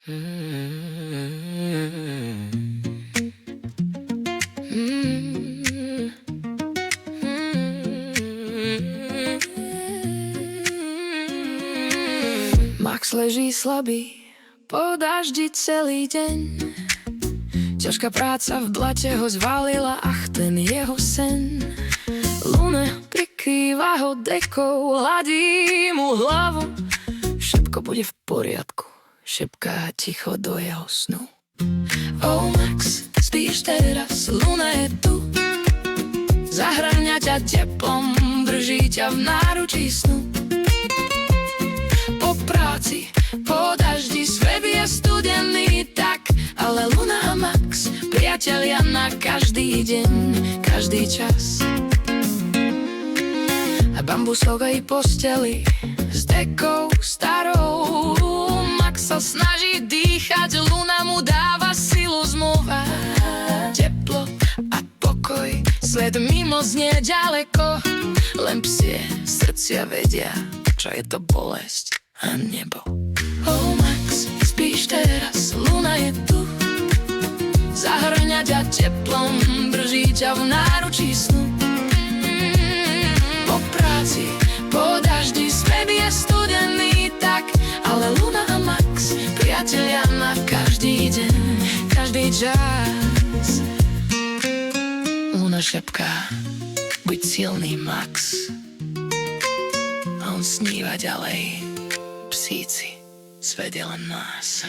Max leží slabý po daždi celý deň. Ťažká práca v blate ho zvalila, ach, ten jeho sen. Luna prikrýva ho dekou, hladí mu hlavu. Všetko bude v poriadku, šepká ticho do jeho snu. Oh Max, spíš teraz, Luna je tu. Zahrňa ťa teplom, drží ťa v náručí snu. Po práci, po daždi, svet je studený tak, ale Luna a Max, priatelia na každý deň, každý čas. A bambusovej posteli s dekou starou, Max sa snaží dýchať, Luna mu dáva silu zmluva. Teplo a pokoj, svet mimo znie ďaleko, len psie srdcia vedia, čo je to bolesť a nebo. Oh Max, spíš teraz, Luna je tu. Zahrňa ťa teplom, drží ťa v náručí snu. Po práci, po daždi, svet je studený tak, ale Luna a Max, priatelia na každý deň, každý čas. Luna šepká, buď silný, Max. A on sníva ďalej. Psíci, svet je len nás.